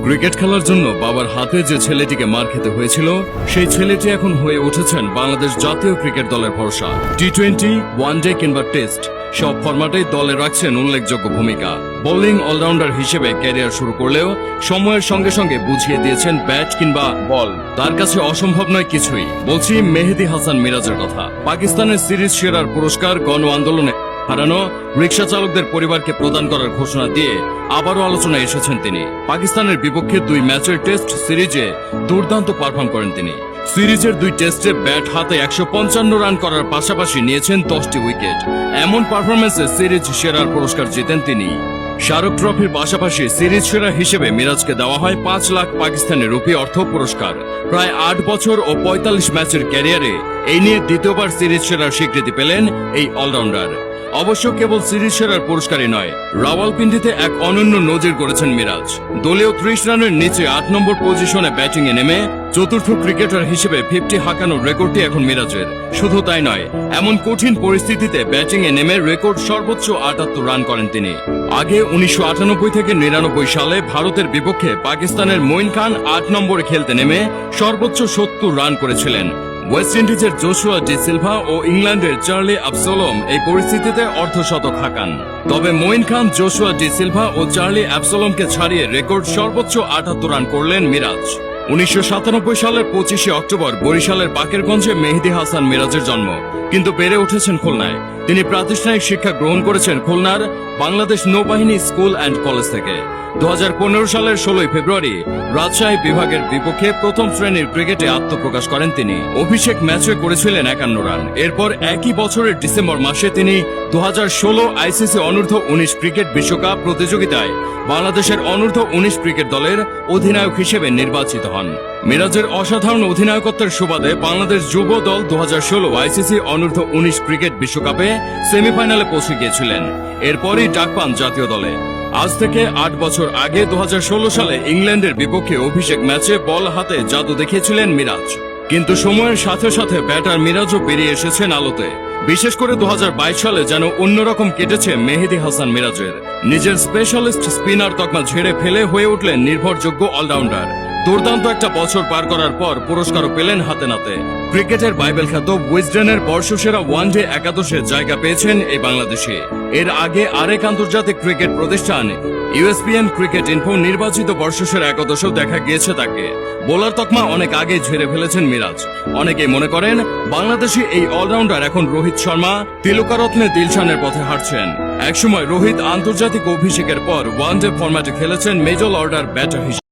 Cricket খেলার জন্য বাবার হাতে যে ছেলেটিকে মার খেতে হয়েছিল, সেই ছেলেটি এখন হয়ে উঠেছেন বাংলাদেশ জাতীয় ক্রিকেট দলের ভরসা। টি-20, ওয়ানডে কিংবা টেস্ট সব ফরম্যাটেই দলে রাখছেন উল্লেখযোগ্য ভূমিকা। বোলিং অলরাউন্ডার হিসেবে ক্যারিয়ার শুরু করলেও সময়ের সঙ্গে সঙ্গে বুঝিয়ে দিয়েছেন ব্যাট কিংবা বল তার কাছে অসম্ভব নয় কিছুই। বলছি মেহেদী হাসান মিরাজের কথা। পাকিস্তানের সিরিজ সেরার পুরস্কার গণ আন্দোলনে হারানো রিকশা চালকদের পরিবারকে প্রদান করার ঘোষণা দিয়ে আবারও আলোচনায় এসেছেন তিনি। পাকিস্তানের বিপক্ষে 2 ম্যাচের টেস্ট সিরিজে দুর্দান্ত পারফর্ম করেন তিনি। সিরিজের 2 টেস্টে ব্যাট হাতে 155 রান করার পাশাপাশি নিয়েছেন 10টি উইকেট। এমন পারফরমেন্সে সিরিজ সেরার পুরস্কার জিতেন তিনি। শাহরুখ ট্রফির পাশাপাশি সিরিজ সেরা হিসেবে মিরাজকে দেওয়া হয় 5 লাখ পাকিস্তানি রুপি অর্থ পুরস্কার। প্রায় 8 বছর ও 45 ম্যাচের ক্যারিয়ারে এই নিয়ে দ্বিতীয়বার সিরিজ সেরার স্বীকৃতি পেলেন এই অলরাউন্ডার। অবশ্য কেবল সিরিজ সেরার পুরস্কারই নয়, রাওয়ালপিন্ডিতে এক অনন্য নজির করেছেন মিরাজ। দলীয় 30 রানের নিচে 8 নম্বর পজিশনে ব্যাটিংয়ে নেমে চতুর্থ ক্রিকেটার হিসেবে 50 হাঁকানোর রেকর্ডটি এখন মিরাজের। শুধু তাই নয়, এমন কঠিন পরিস্থিতিতে ব্যাটিংয়ে নেমে রেকর্ড সর্বোচ্চ 78 রান করেন তিনি। আগে 1998 থেকে 99 সালে ভারতের বিপক্ষে পাকিস্তানের মঈন খান 8 নম্বরে খেলতে নেমে সর্বোচ্চ 70 রান করেছিলেন। ওয়েস্ট ইন্ডিজের জোশুয়া ডি সিলভা ও ইংল্যান্ডের চার্লি অ্যাবসোলম এই পরিস্থিতিতে অর্ধশতক হাঁকান। তবে মঈন খান, জোশুয়া ডি সিলভা ও চার্লি অ্যাবসোলমকে ছাড়িয়ে রেকর্ড সর্বোচ্চ 78 রান করলেন মিরাজ। 1997 সালের 25 অক্টোবর বরিশালের বাকেরগঞ্জে মেহেদী হাসান মিরাজের জন্ম, কিন্তু বেড়ে উঠেছেন খুলনায়। তিনি প্রাতিষ্ঠানিক শিক্ষা গ্রহণ করেছেন খুলনার বাংলাদেশ নৌবাহিনী স্কুল অ্যান্ড কলেজ থেকে। 2015 সালের 16 ফেব্রুয়ারি রাজশাহী বিভাগের বিপক্ষে প্রথম শ্রেণীর ক্রিকেটে আত্মপ্রকাশ করেন তিনি। অভিষেক ম্যাচে করেছিলেন 51 রান। এরপর একই বছরের ডিসেম্বর মাসে তিনি 2016 আইসিসি অনূর্ধ্ব-19 ক্রিকেট বিশ্বকাপ প্রতিযোগিতায় বাংলাদেশের অনূর্ধ্ব-19 ক্রিকেট দলের অধিনায়ক হিসেবে নির্বাচিত হন। মিরাজের অসাধারণ অধিনায়কত্বের সুবাদে বাংলাদেশ যুব দল 2016 আইসিসি অনূর্ধ্ব-19 ক্রিকেট বিশ্বকাপে সেমিফাইনালে পৌঁছে গিয়েছিলেন। এরপরই ডাক পান জাতীয় দলে। আজ থেকে 8 বছর আগে 2016 সালে ইংল্যান্ডের বিপক্ষে অভিষেক ম্যাচে বল হাতে জাদু দেখিয়েছিলেন মিরাজ। কিন্তু সময়ের সাথে সাথে ব্যাটার মিরাজও বেরিয়ে এসেছেন আলোতে। বিশেষ করে 2022 সালে যেন অন্যরকম কেটেছে মেহেদী হাসান মিরাজের। নিজের স্পেশালিস্ট স্পিনার তকমা ঝেড়ে ফেলে হয়ে উঠলেন নির্ভরযোগ্য অলরাউন্ডার। দুর্দান্ত একটা বছর পার করার পর পুরস্কারও পেলেন হাতে নাতে। ক্রিকেটের বাইবেল খ্যাত উইজডেনের বর্ষসেরা ওয়ানডে একাদশে জায়গা পেয়েছেন এই বাংলাদেশি। এর আগে আরেক আন্তর্জাতিক ক্রিকেট প্রতিষ্ঠান ইউএসপিএন ক্রিকেট ইনফো নির্বাচিত বর্ষসেরা একাদশেও দেখা গিয়েছে তাকে। বোলার তকমা অনেক আগে ঝেড়ে ফেলেছেন মিরাজ। অনেকেই মনে করেন বাংলাদেশি এই অলরাউন্ডার এখন রোহিত শর্মা, তিলকারত্নে দিলশানের পথে হাঁটছেন। একসময় রোহিত আন্তর্জাতিক অভিষেকের পর ওয়ানডে ফরম্যাটে খেলেছেন মেজর অর্ডার ব্যাটার হিসেবে।